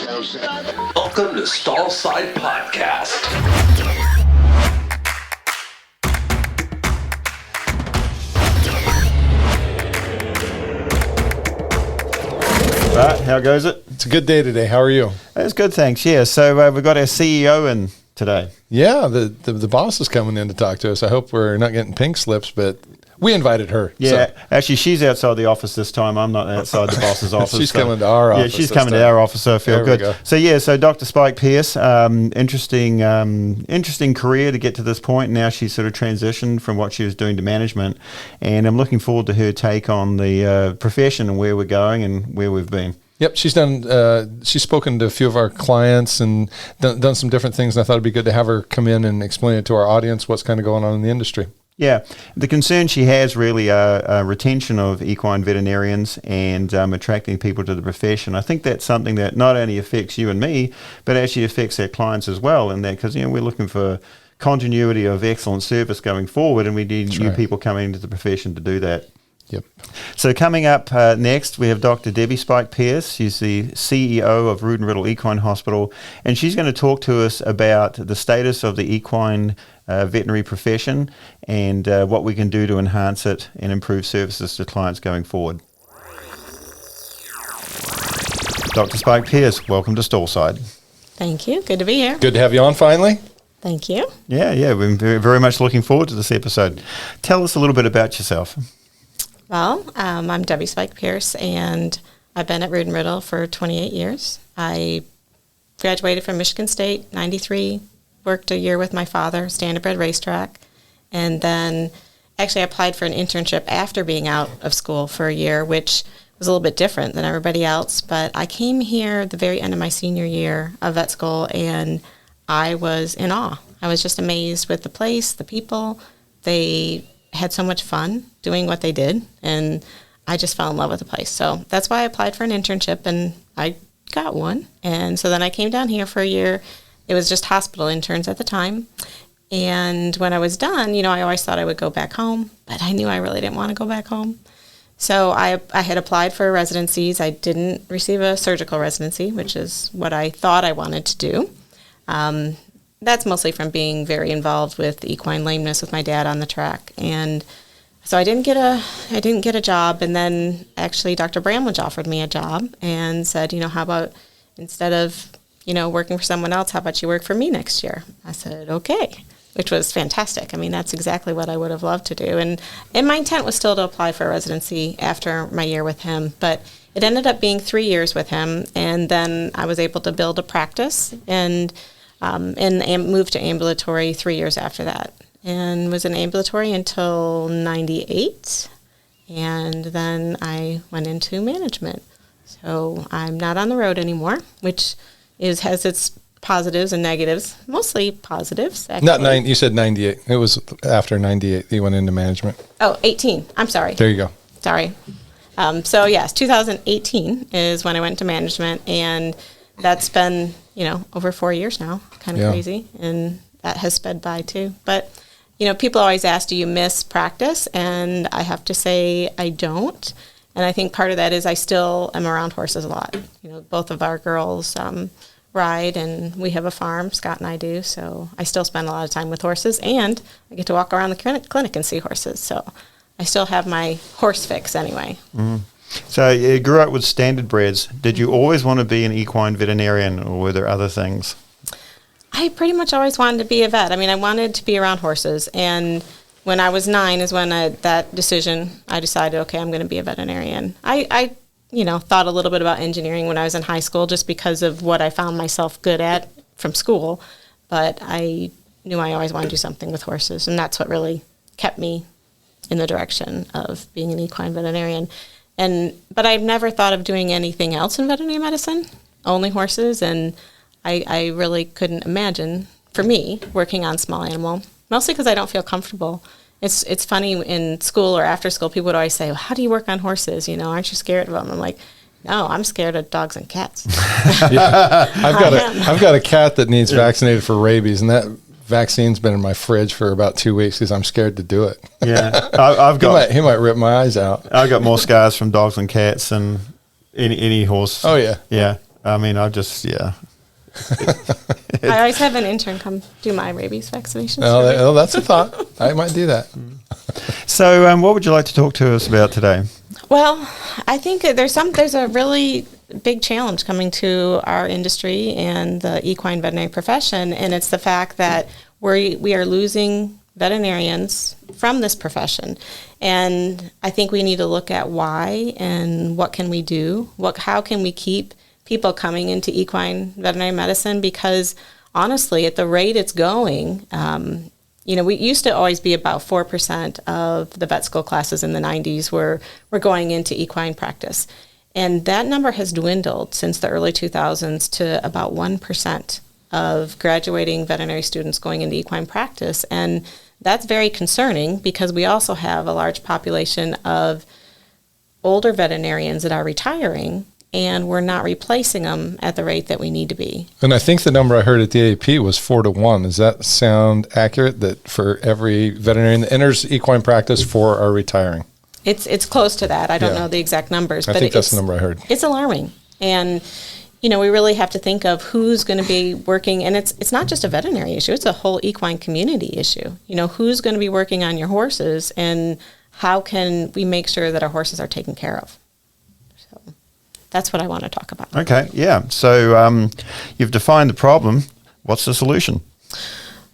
Welcome to Stallside Podcast. Right, how goes it? It's a good day today. How are you? It's good, thanks. Yeah, so we've got our CEO in today. Yeah, the boss is coming in to talk to us. I hope we're not getting pink slips, but we invited her. Yeah, so. actually, she's outside the office this time. I'm not outside the boss's office. She's coming to our office. Yeah, she's coming to our office, so I feel There we good. go. So Dr. Spike Pierce, interesting career to get to this point. Now she's sort of transitioned from what she was doing to management, and I'm looking forward to her take on the profession and where we're going and where we've been. Yep, she's done. She's spoken to a few of our clients and done some different things. And I thought it'd be good to have her come in and explain it to our audience what's kind of going on in the industry. Yeah, the concern she has really are retention of equine veterinarians and attracting people to the profession. I think that's something that not only affects you and me, but actually affects our clients as well. And that because we're looking for continuity of excellent service going forward, and we need new people coming into the profession to do that. Yep. So coming up next, we have Dr. Debbie Spike Pierce. She's the CEO of Rood Riddle Equine Hospital, and she's going to talk to us about the status of the equine veterinary profession and what we can do to enhance it and improve services to clients going forward. Dr. Spike Pierce, welcome to Stallside. Thank you. Good to be here. Good to have you on finally. Thank you. Yeah, we're very much looking forward to this episode. Tell us a little bit about yourself. Well, I'm Debbie Spike Pierce, and I've been at Rood Riddle for 28 years. I graduated from Michigan State, 93, worked a year with my father, standardbred racetrack, and then actually applied for an internship after being out of school for a year, which was a little bit different than everybody else. But I came here at the very end of my senior year of vet school, and I was in awe. I was just amazed with the place, the people. They had so much fun doing what they did, and I just fell in love with the place. So that's why I applied for an internship, and I got one. And so then I came down here for a year. It was just hospital interns at the time. And when I was done, I always thought I would go back home, but I knew I really didn't want to go back home. So I had applied for residencies. I didn't receive a surgical residency, which is what I thought I wanted to do. That's mostly from being very involved with equine lameness with my dad on the track. And so I didn't get a job. And then actually Dr. Bramlage offered me a job and said, how about instead of, working for someone else, how about you work for me next year? I said, okay, which was fantastic. I mean, that's exactly what I would have loved to do. And my intent was still to apply for a residency after my year with him, but it ended up being 3 years with him. And then I was able to build a practice and moved to ambulatory 3 years after that, and was in ambulatory until 98, and then I went into management. So I'm not on the road anymore, which has its positives and negatives, mostly positives. Actually. You said 98. It was after 98 you went into management. Oh, 18. I'm sorry. There you go. Sorry. So yes, 2018 is when I went to management, and that's been, over 4 years now, kind of crazy, and that has sped by too. But, people always ask, do you miss practice? And I have to say I don't. And I think part of that is I still am around horses a lot. Both of our girls ride, and we have a farm, Scott and I do, so I still spend a lot of time with horses, and I get to walk around the clinic and see horses. So I still have my horse fix anyway. Mm-hmm. So you grew up with standardbreds. Did you always want to be an equine veterinarian, or were there other things? I pretty much always wanted to be a vet. I mean, I wanted to be around horses. And when I was 9 is when I decided, okay, I'm going to be a veterinarian. I thought a little bit about engineering when I was in high school just because of what I found myself good at from school. But I knew I always wanted to do something with horses. And that's what really kept me in the direction of being an equine veterinarian. But I've never thought of doing anything else in veterinary medicine, only horses, and I really couldn't imagine, for me, working on small animal, mostly because I don't feel comfortable. It's funny, in school or after school, people would always say, well, how do you work on horses? Aren't you scared of them? I'm like, no, I'm scared of dogs and cats. I've got a cat that needs vaccinated for rabies, and that vaccine's been in my fridge for about 2 weeks because I'm scared to do it. Yeah, he might rip my eyes out. I've got more scars from dogs and cats than any horse. Oh yeah, yeah. I mean, I just, yeah. I always have an intern come do my rabies vaccinations. Oh, that's a thought. I might do that. So, what would you like to talk to us about today? Well, I think there's a really big challenge coming to our industry and the equine veterinary profession, and it's the fact that we are losing veterinarians from this profession. And I think we need to look at why and what can we do? How can we keep people coming into equine veterinary medicine? Because honestly, at the rate it's going, we used to always be about 4% of the vet school classes in the 90s were going into equine practice. And that number has dwindled since the early 2000s to about 1% of graduating veterinary students going into equine practice. And that's very concerning because we also have a large population of older veterinarians that are retiring, and we're not replacing them at the rate that we need to be. And I think the number I heard at the AAP was 4-1. Does that sound accurate, that for every veterinarian that enters equine practice, 4 are retiring? It's close to that. I don't know the exact numbers. I think that's the number I heard. It's alarming. And, we really have to think of who's going to be working. And it's not just a veterinary issue. It's a whole equine community issue. Who's going to be working on your horses, and how can we make sure that our horses are taken care of? So that's what I want to talk about. Okay, yeah. So you've defined the problem. What's the solution?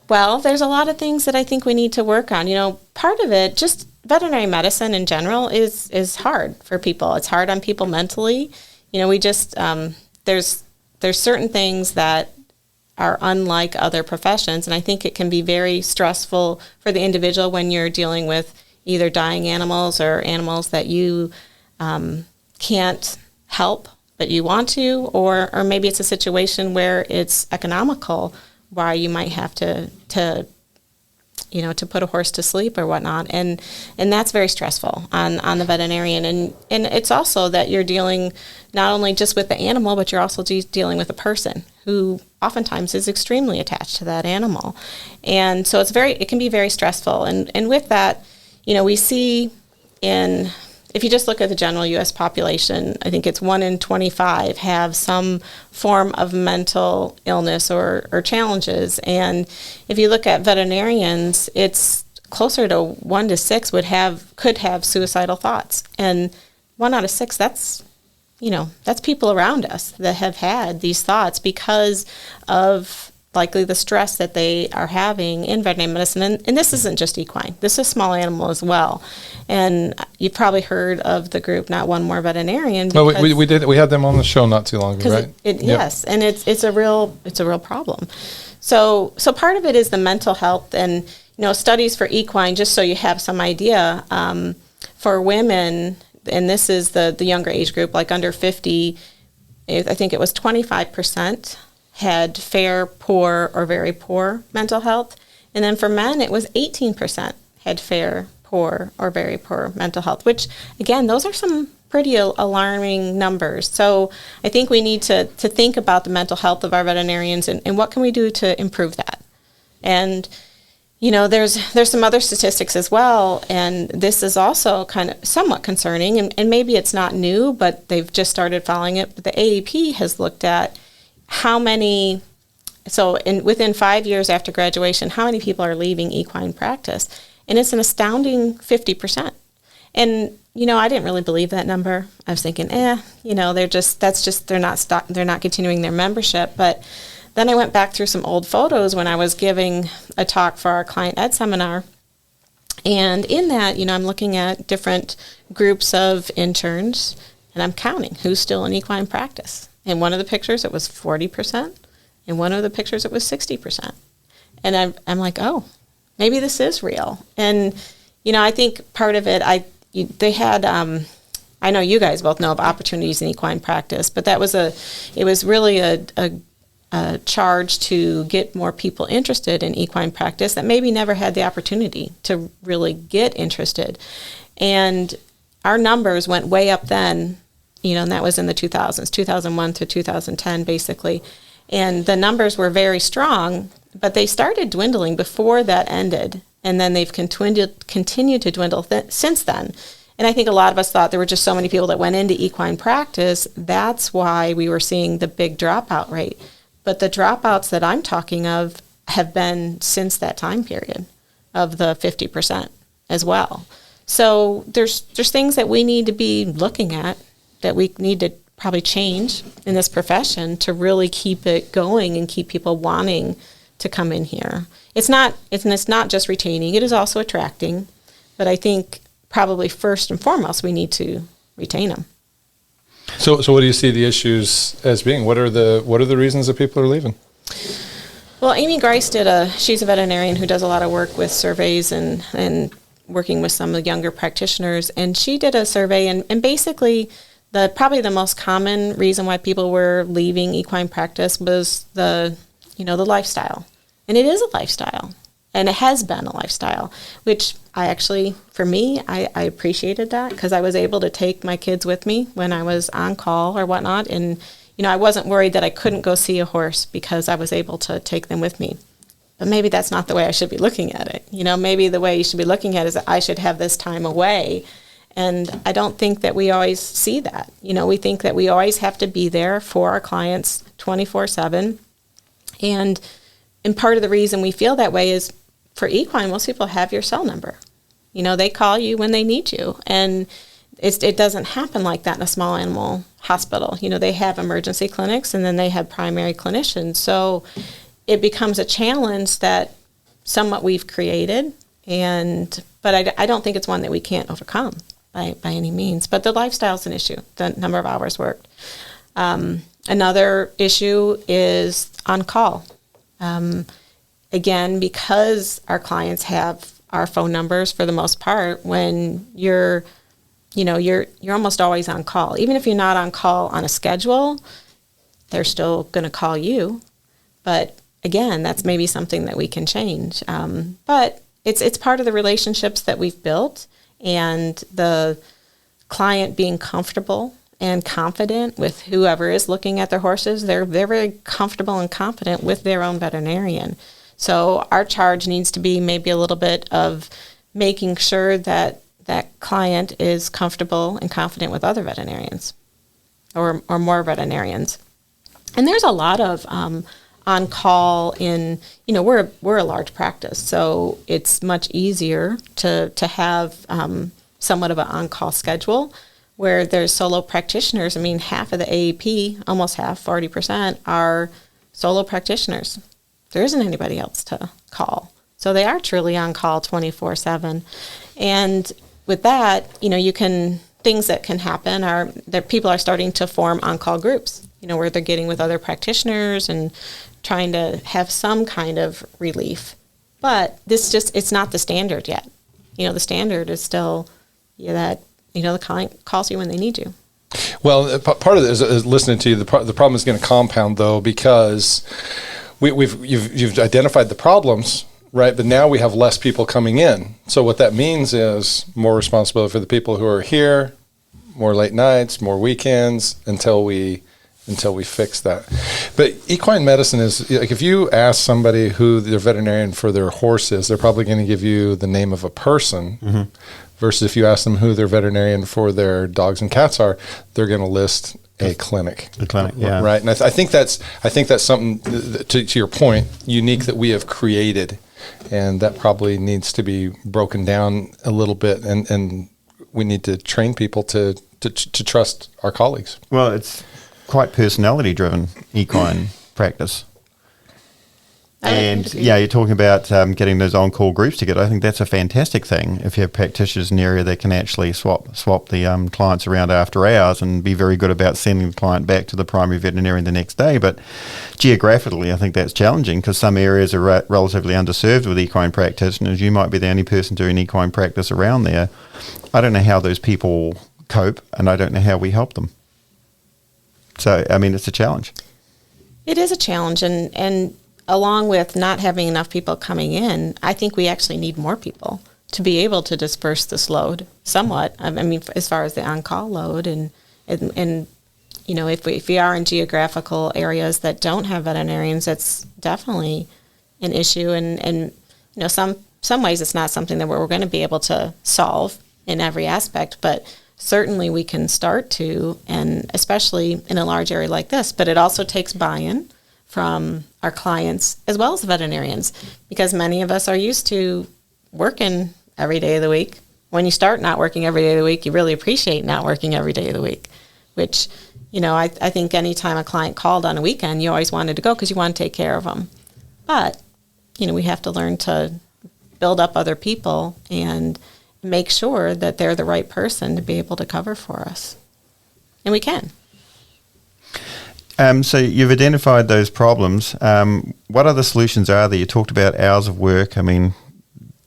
Well, there's a lot of things that I think we need to work on. Part of it, just veterinary medicine in general, is hard for people. It's hard on people mentally. We just there's certain things that are unlike other professions, and I think it can be very stressful for the individual when you're dealing with either dying animals or animals that you can't help but you want to, or maybe it's a situation where it's economical, why you might have to put a horse to sleep or whatnot, and that's very stressful on the veterinarian. And it's also that you're dealing not only just with the animal, but you're also dealing with a person who oftentimes is extremely attached to that animal. And so it can be very stressful. And with that, we see if you just look at the general U.S. population, I think it's 1 in 25 have some form of mental illness or challenges. And if you look at veterinarians, it's closer to 1 to 6 could have suicidal thoughts. And 1 out of 6, that's people around us that have had these thoughts because of likely the stress that they are having in veterinary medicine. And this isn't just equine. This is small animal as well. And you've probably heard of the group Not One More Veterinarian. Well, we did. We had them on the show not too long ago, right? Yes, and it's a real problem. So part of it is the mental health, and studies for equine. Just so you have some idea, for women, and this is the younger age group, like under 50, I think it was 25% had fair, poor, or very poor mental health. And then for men, it was 18% had fair, poor, or very poor mental health, which, again, those are some pretty alarming numbers. So I think we need to think about the mental health of our veterinarians and what can we do to improve that. And, there's some other statistics as well, and this is also kind of somewhat concerning, and maybe it's not new, but they've just started following it. But the AAP has looked at how many, within 5 years after graduation, how many people are leaving equine practice, and it's an astounding 50%. And I didn't really believe that number. I was thinking, they're not continuing their membership. But then I went back through some old photos when I was giving a talk for our client ed seminar, and in that, I'm looking at different groups of interns, and I'm counting who's still in equine practice. In one of the pictures, it was 40%. In one of the pictures, it was 60%. And I'm like, oh, maybe this is real. And, I think part of it, they had, I know you guys both know of opportunities in equine practice, but it was really a charge to get more people interested in equine practice that maybe never had the opportunity to really get interested. And our numbers went way up then, and that was in the 2000s, 2001 to 2010, basically. And the numbers were very strong, but they started dwindling before that ended. And then they've continued to dwindle since then. And I think a lot of us thought there were just so many people that went into equine practice. That's why we were seeing the big dropout rate. But the dropouts that I'm talking of have been since that time period of the 50% as well. So there's things that we need to be looking at that we need to probably change in this profession to really keep it going and keep people wanting to come in here. It's not just retaining, it is also attracting. But I think probably first and foremost, we need to retain them. So what do you see the issues as being? What are the reasons that people are leaving? Well, Amy Grice she's a veterinarian who does a lot of work with surveys and working with some of the younger practitioners. And she did a survey, and basically probably the most common reason why people were leaving equine practice was the lifestyle. And it is a lifestyle. And it has been a lifestyle, which I appreciated that because I was able to take my kids with me when I was on call or whatnot. And, I wasn't worried that I couldn't go see a horse because I was able to take them with me. But maybe that's not the way I should be looking at it. Maybe the way you should be looking at it is that I should have this time away. And I don't think that we always see that. We think that we always have to be there for our clients 24/7. And part of the reason we feel that way is for equine, most people have your cell number. They call you when they need you. And it doesn't happen like that in a small animal hospital. They have emergency clinics and then they have primary clinicians. So it becomes a challenge that somewhat we've created. But I don't think it's one that we can't overcome by any means. But the lifestyle's an issue, the number of hours worked. Another issue is on call. Again, because our clients have our phone numbers for the most part, when you're almost always on call. Even if you're not on call on a schedule, they're still going to call you. But again, that's maybe something that we can change. But it's part of the relationships that we've built, and the client being comfortable and confident with whoever is looking at their horses. They're very comfortable and confident with their own veterinarian. So our charge needs to be maybe a little bit of making sure that that client is comfortable and confident with other veterinarians or more veterinarians. And there's a lot of on call in, we're a large practice, so it's much easier to have somewhat of an on-call schedule where there's solo practitioners. I mean, half of the AAP, almost half, 40%, are solo practitioners. There isn't anybody else to call. So they are truly on call 24/7. And with that, things that can happen are that people are starting to form on-call groups, where they're getting with other practitioners and trying to have some kind of relief. But it's not the standard yet. The standard is still that, the client calls you when they need you. Well, part of it is listening to you. The problem is going to compound, though, because you've identified the problems, right? But now we have less people coming in. So what that means is more responsibility for the people who are here, more late nights, more weekends until we fix that. But equine medicine is, like, if you ask somebody who their veterinarian for their horse is, they're probably going to give you the name of a person. Mm-hmm. Versus if you ask them who their veterinarian for their dogs and cats are, they're going to list a clinic. A clinic, yeah. Right. And I think that's something, to your point, unique that we have created. And that probably needs to be broken down a little bit. And we need to train people to trust our colleagues. Well, it's quite personality-driven, equine practice. And you're talking about getting those on-call groups together. I think that's a fantastic thing. If you have practitioners in the area that can actually swap the clients around after hours and be very good about sending the client back to the primary veterinarian the next day. But geographically, I think that's challenging because some areas are relatively underserved with equine practitioners. You might be the only person doing equine practice around there. I don't know how those people cope, and I don't know how we help them. So, it's a challenge. It is a challenge, and along with not having enough people coming in, I think we actually need more people to be able to disperse this load somewhat. As far as the on-call load, and if we are in geographical areas that don't have veterinarians, that's definitely an issue. And some ways it's not something that we're going to be able to solve in every aspect, but certainly we can start to, and especially in a large area like this, but it also takes buy-in from our clients as well as veterinarians, because many of us are used to working every day of the week. When you start not working every day of the week, you really appreciate not working every day of the week, which, I think anytime a client called on a weekend, you always wanted to go because you want to take care of them. But, we have to learn to build up other people and make sure that they're the right person to be able to cover for us. And we can. So you've identified those problems. What other solutions are there? You talked about hours of work. I mean,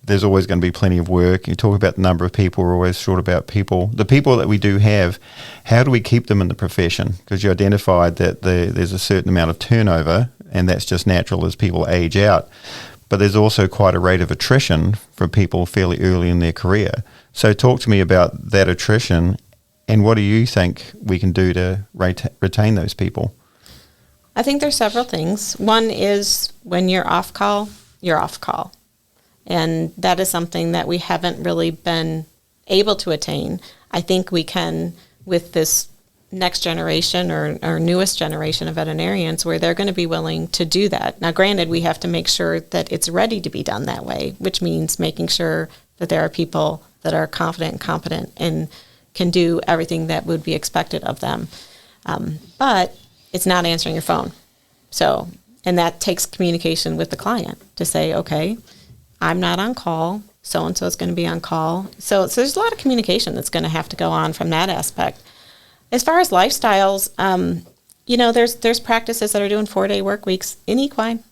there's always going to be plenty of work. You talk about the number of people. We're always short about people. The people that we do have, how do we keep them in the profession? Because you identified that there's a certain amount of turnover, and that's just natural as people age out. But there's also quite a rate of attrition for people fairly early in their career. So talk to me about that attrition, and what do you think we can do to retain those people? I think there's several things. One is when you're off call, you're off call. And that is something that we haven't really been able to attain. I think we can with this next generation or newest generation of veterinarians, where they're going to be willing to do that. Now, granted, we have to make sure that it's ready to be done that way, which means making sure that there are people that are confident and competent and can do everything that would be expected of them. But it's not answering your phone. So, and that takes communication with the client to say, okay, I'm not on call, so-and-so is going to be on call. So there's a lot of communication that's going to have to go on from that aspect. As far as lifestyles, there's practices that are doing 4-day work weeks in equine.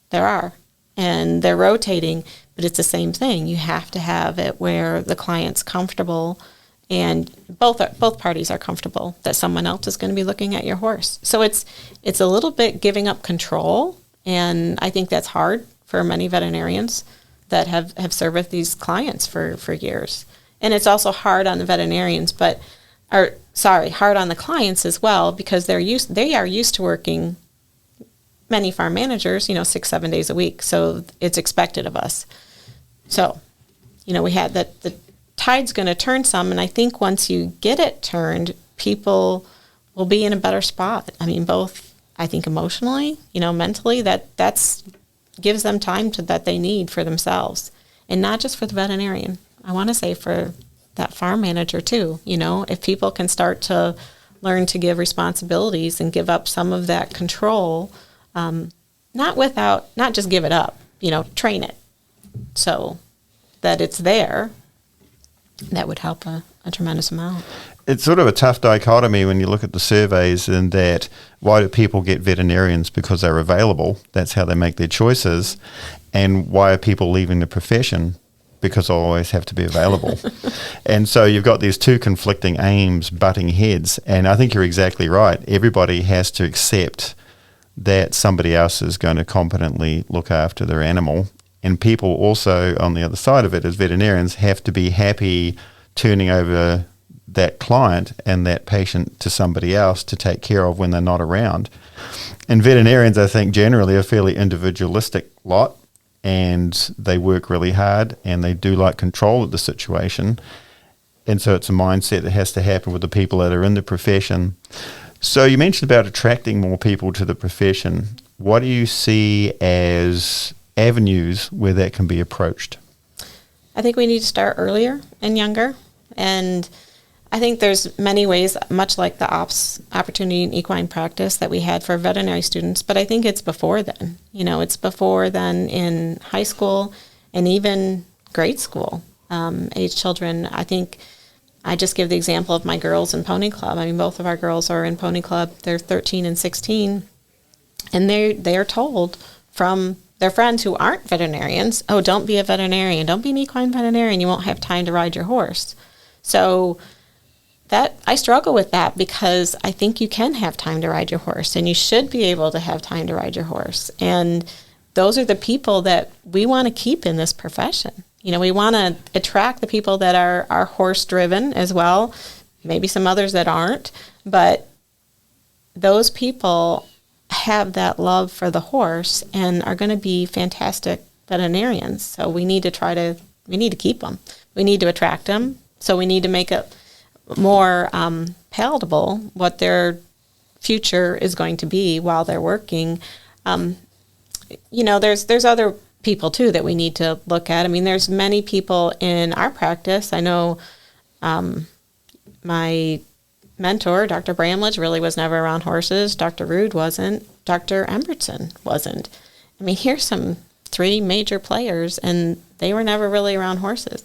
There are. And they're rotating, but it's the same thing. You have to have it where the client's comfortable and both parties are comfortable that someone else is going to be looking at your horse. So it's a little bit giving up control, and I think that's hard for many veterinarians that have served with these clients for years. And it's also hard on the veterinarians, hard on the clients as well, because they are used to working, many farm managers, 6-7 days a week. So it's expected of us. So, we had that the tide's going to turn some, and I think once you get it turned, people will be in a better spot. I mean, both, I think emotionally, mentally, that's gives them time that they need for themselves, and not just for the veterinarian. I want to say for that farm manager too. If people can start to learn to give responsibilities and give up some of that control, not just give it up, train it so that it's there, that would help a tremendous amount. It's sort of a tough dichotomy when you look at the surveys, in that why do people get veterinarians? Because they're available. That's how they make their choices. And why are people leaving the profession? Because they'll always have to be available. And so you've got these two conflicting aims butting heads. And I think you're exactly right. Everybody has to accept that somebody else is going to competently look after their animal. And people also, on the other side of it, as veterinarians, have to be happy turning over that client and that patient to somebody else to take care of when they're not around. And veterinarians, I think, generally are a fairly individualistic lot, and they work really hard, and they do like control of the situation. And so it's a mindset that has to happen with the people that are in the profession. So you mentioned about attracting more people to the profession. What do you see as avenues where that can be approached? I think we need to start earlier and younger. And I think there's many ways, much like the opportunity in equine practice that we had for veterinary students, but I think it's before then. It's before then in high school and even grade school age children. I think I just give the example of my girls in Pony Club. I mean, both of our girls are in Pony Club. They're 13 and 16, and they are told from their friends who aren't veterinarians, oh, don't be a veterinarian. Don't be an equine veterinarian. You won't have time to ride your horse. So that I struggle with that, because I think you can have time to ride your horse, and you should be able to have time to ride your horse. And those are the people that we want to keep in this profession. We want to attract the people that are horse-driven as well, maybe some others that aren't, but those people have that love for the horse and are going to be fantastic veterinarians. So we need to keep them. We need to attract them So we need to make it more palatable what their future is going to be while they're working. There's other people too that we need to look at. I mean, there's many people in our practice. I know my mentor, Dr. Bramlage, really was never around horses. Dr. Rood wasn't. Dr. Embertson wasn't. I mean, here's some 3 major players, and they were never really around horses.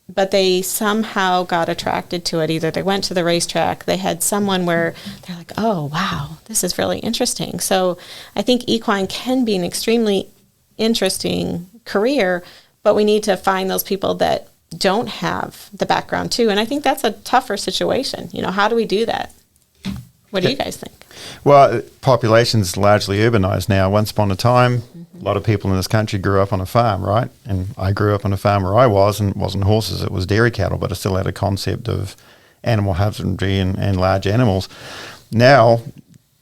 But they somehow got attracted to it. Either they went to the racetrack, they had someone where they're like, oh, wow, this is really interesting. So I think equine can be an extremely interesting career, but we need to find those people that don't have the background too. And I think that's a tougher situation. How do we do that? What do you guys think? Well, population's largely urbanized now. Once upon a time, a lot of people in this country grew up on a farm, right? And I grew up on a farm where I was, and it wasn't horses, it was dairy cattle, but I still had a concept of animal husbandry and large animals. Now,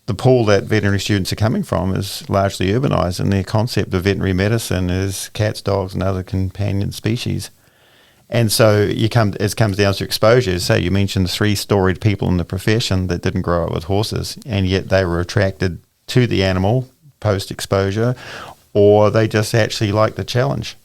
the pool that veterinary students are coming from is largely urbanized, and their concept of veterinary medicine is cats, dogs, and other companion species. And so it comes down to exposure. So you mentioned 3 storied people in the profession that didn't grow up with horses, and yet they were attracted to the animal post-exposure, or they just actually like the challenge.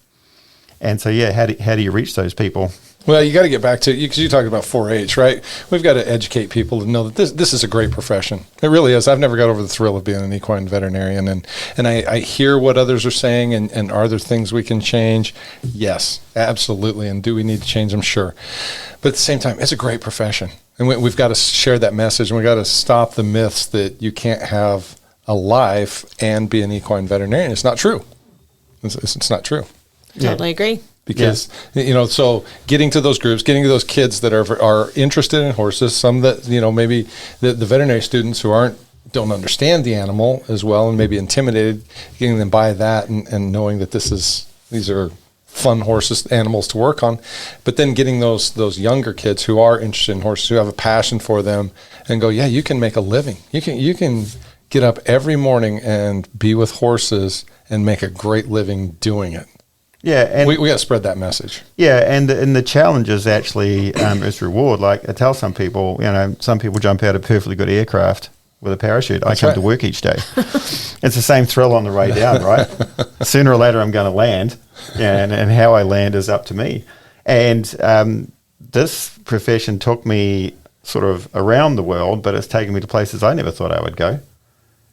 And so, how do you reach those people? Well, you got to get back to, because you talked about 4-H, right? We've got to educate people to know that this is a great profession. It really is. I've never got over the thrill of being an equine veterinarian, and I hear what others are saying, and are there things we can change? Yes, absolutely. And do we need to change them? Sure. But at the same time, it's a great profession, and we've got to share that message, and we've got to stop the myths that you can't have a life and be an equine veterinarian. It's not true. It's not true. Totally agree. Because, so getting to those groups, getting to those kids that are interested in horses, some that, maybe the veterinary students who don't understand the animal as well and maybe intimidated, getting them by that and knowing that these are fun animals to work on, but then getting those younger kids who are interested in horses, who have a passion for them, and go, yeah, you can make a living. You can get up every morning and be with horses and make a great living doing it. Yeah, and we got to spread that message. Yeah, and the challenge is actually is reward. Like I tell some people, some people jump out of perfectly good aircraft with a parachute. I come to work each day. It's the same thrill on the way down, right? Sooner or later, I'm going to land, and how I land is up to me. And this profession took me sort of around the world, but it's taken me to places I never thought I would go.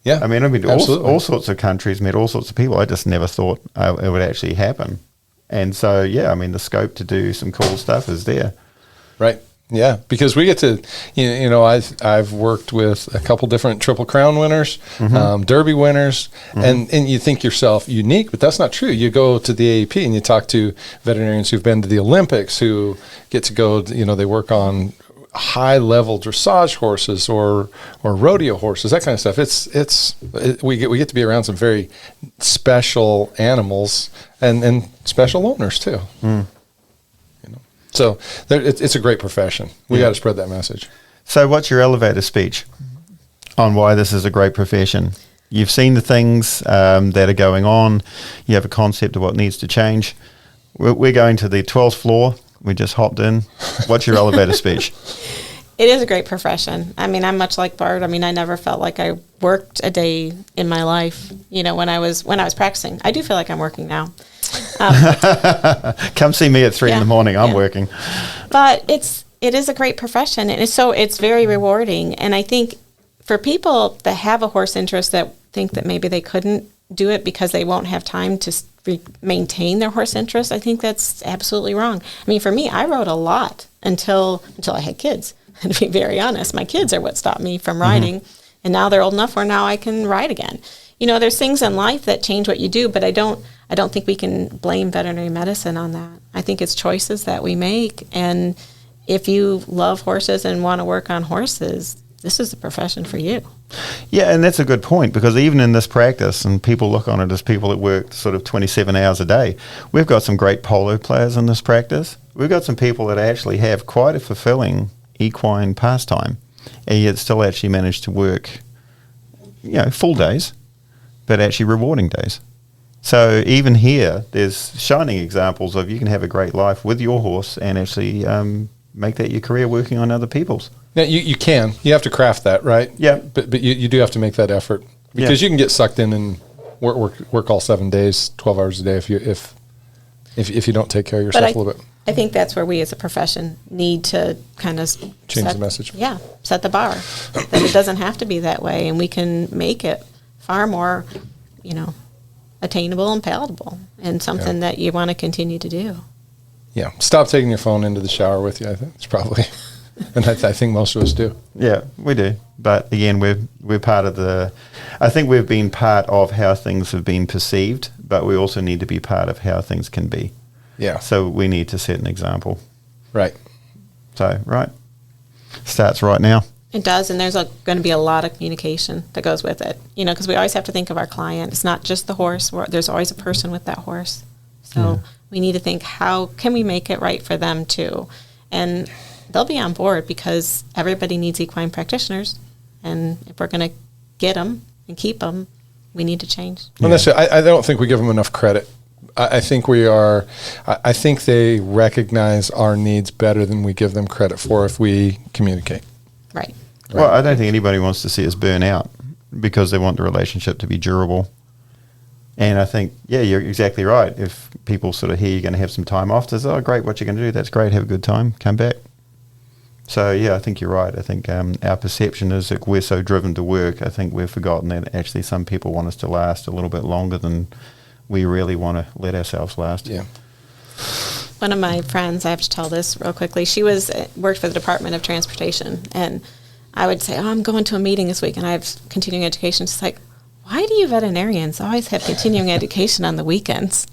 Yeah, I mean, I've been to all sorts of countries, met all sorts of people. I just never thought it would actually happen. And so, the scope to do some cool stuff is there. Right. Yeah, because we get to, I've worked with a couple different Triple Crown winners, Derby winners, and you think yourself unique, but that's not true. You go to the AAP and you talk to veterinarians who've been to the Olympics, who get to go, they work on high-level dressage horses or rodeo horses, that kind of stuff. We get to be around some very special animals and special owners too. So it's a great profession. We got to spread that message. So what's your elevator speech on why this is a great profession? You've seen the things that are going on. You have a concept of what needs to change. We're going to the 12th floor. We just hopped in. What's your elevator speech? It is a great profession. I mean, I'm much like Bart. I mean, I never felt like I worked a day in my life, when I was practicing. I do feel like I'm working now. Come see me at 3 in the morning. I'm working. But it is a great profession, and it's very rewarding. And I think for people that have a horse interest that think that maybe they couldn't do it because they won't have time to maintain their horse interest, I think that's absolutely wrong. I mean, for me, I rode a lot until I had kids. And to be very honest, my kids are what stopped me from riding, and now they're old enough where now I can ride again. There's things in life that change what you do, but I don't think we can blame veterinary medicine on that. I think it's choices that we make, and if you love horses and want to work on horses, this is the profession for you. Yeah, and that's a good point, because even in this practice, and people look on it as people that work sort of 27 hours a day, we've got some great polo players in this practice. We've got some people that actually have quite a fulfilling equine pastime, and yet still actually manage to work, full days, but actually rewarding days. So even here, there's shining examples of you can have a great life with your horse and actually make that your career working on other people's. Yeah, you can. You have to craft that, right? Yeah. But you do have to make that effort because you can get sucked in and work all 7 days, 12 hours a day if you don't take care of yourself a little bit. I think that's where we as a profession need to kind of Change the message. Yeah, set the bar. That it doesn't have to be that way, and we can make it far more, attainable and palatable, and something that you want to continue to do. Yeah. Stop taking your phone into the shower with you, I think. It's probably, and I think most of us do. Yeah, we do. But again, we're part of I think we've been part of how things have been perceived, but we also need to be part of how things can be. Yeah. So we need to set an example. Right. So, starts right now. It does, and there's going to be a lot of communication that goes with it. Because we always have to think of our client. It's not just the horse. There's always a person with that horse. So we need to think, how can we make it right for them too? And they'll be on board because everybody needs equine practitioners. And if we're going to get them and keep them, we need to change. Well, I don't think we give them enough credit. I think I think they recognize our needs better than we give them credit for if we communicate. Right. Well, I don't think anybody wants to see us burn out because they want the relationship to be durable. And I think, you're exactly right. If people sort of hear you're going to have some time off, they say, oh, great, what you're going to do? That's great. Have a good time. Come back. So, I think you're right. I think our perception is that we're so driven to work. I think we've forgotten that actually some people want us to last a little bit longer than we really want to let ourselves last. Yeah. One of my friends, I have to tell this real quickly, she worked for the Department of Transportation, and I would say, I'm going to a meeting this week, and I have continuing education. She's like, why do you veterinarians always have continuing education on the weekends?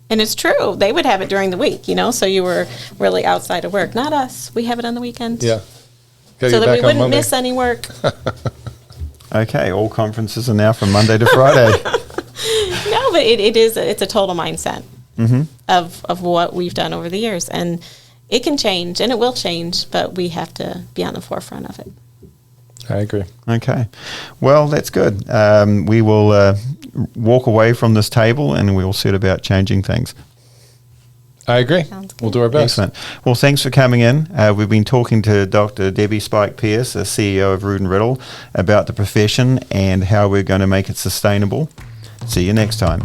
And it's true. They would have it during the week, so you were really outside of work. Not us. We have it on the weekends. Yeah. So that we wouldn't miss any work. Okay, all conferences are now from Monday to Friday. No, but it's a total mindset of what we've done over the years. And it can change, and it will change, but we have to be on the forefront of it. I agree. Okay. Well, that's good. We will walk away from this table and we will set about changing things. I agree. We'll do our best. Excellent. Well, thanks for coming in. We've been talking to Dr. Debbie Spike Pierce, the CEO of Rood Riddle, about the profession and how we're going to make it sustainable. See you next time.